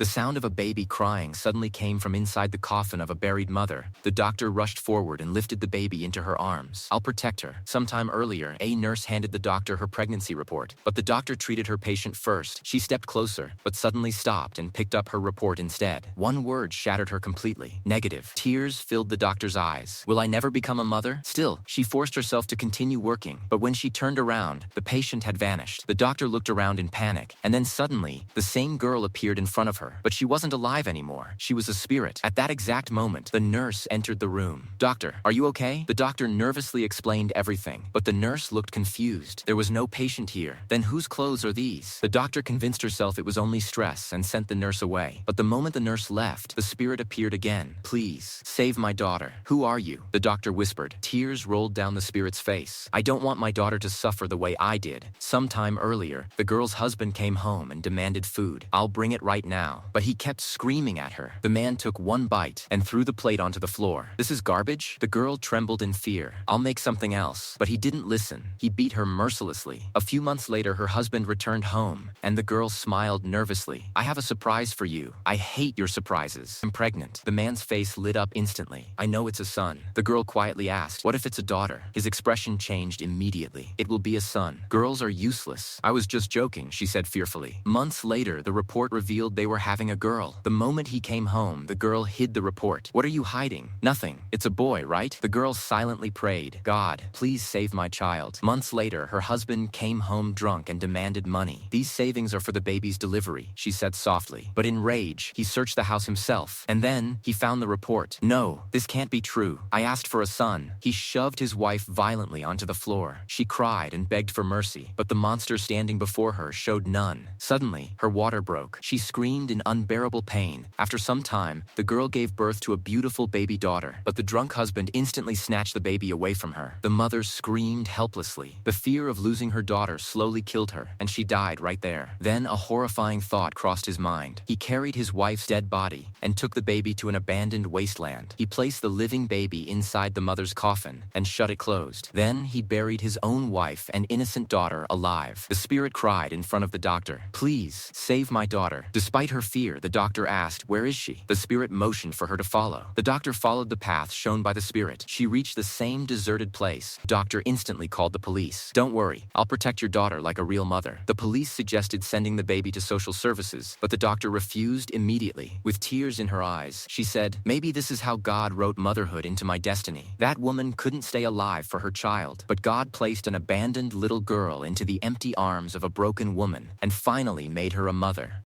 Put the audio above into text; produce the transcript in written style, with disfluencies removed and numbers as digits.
The sound of a baby crying suddenly came from inside the coffin of a buried mother. The doctor rushed forward and lifted the baby into her arms. "I'll protect her." Sometime earlier, a nurse handed the doctor her pregnancy report, but the doctor treated her patient first. She stepped closer, but suddenly stopped and picked up her report instead. One word shattered her completely: negative. Tears filled the doctor's eyes. "Will I never become a mother?" Still, she forced herself to continue working, but when she turned around, the patient had vanished. The doctor looked around in panic, and then suddenly, the same girl appeared in front of her. But she wasn't alive anymore. She was a spirit. At that exact moment, the nurse entered the room. "Doctor, are you okay?" The doctor nervously explained everything, but the nurse looked confused. "There was no patient here." "Then whose clothes are these?" The doctor convinced herself it was only stress and sent the nurse away. But the moment the nurse left, the spirit appeared again. "Please, save my daughter." "Who are you?" the doctor whispered. Tears rolled down the spirit's face. "I don't want my daughter to suffer the way I did." Sometime earlier, the girl's husband came home and demanded food. "I'll bring it right now." But he kept screaming at her. The man took one bite and threw the plate onto the floor. "This is garbage?" The girl trembled in fear. "I'll make something else." But he didn't listen. He beat her mercilessly. A few months later, her husband returned home, and the girl smiled nervously. "I have a surprise for you." "I hate your surprises." "I'm pregnant." The man's face lit up instantly. "I know it's a son." The girl quietly asked, "What if it's a daughter?" His expression changed immediately. "It will be a son. Girls are useless." "I was just joking," she said fearfully. Months later, the report revealed they were having a girl. The moment he came home, the girl hid the report. "What are you hiding?" "Nothing. It's a boy, right?" The girl silently prayed, "God, please save my child." Months later, her husband came home drunk and demanded money. "These savings are for the baby's delivery," she said softly. But in rage, he searched the house himself. And then, he found the report. "No, this can't be true. I asked for a son." He shoved his wife violently onto the floor. She cried and begged for mercy, but the monster standing before her showed none. Suddenly, her water broke. She screamed in unbearable pain. After some time, the girl gave birth to a beautiful baby daughter, but the drunk husband instantly snatched the baby away from her. The mother screamed helplessly. The fear of losing her daughter slowly killed her, and she died right there. Then a horrifying thought crossed his mind. He carried his wife's dead body and took the baby to an abandoned wasteland. He placed the living baby inside the mother's coffin and shut it closed. Then he buried his own wife and innocent daughter alive. The spirit cried in front of the doctor, "Please, save my daughter." Despite her fear, the doctor asked, "Where is she?" The spirit motioned for her to follow. The doctor followed the path shown by the spirit. She reached the same deserted place. The doctor instantly called the police. "Don't worry, I'll protect your daughter like a real mother." The police suggested sending the baby to social services, but the doctor refused immediately. With tears in her eyes, she said, "Maybe this is how God wrote motherhood into my destiny." That woman couldn't stay alive for her child, but God placed an abandoned little girl into the empty arms of a broken woman and finally made her a mother.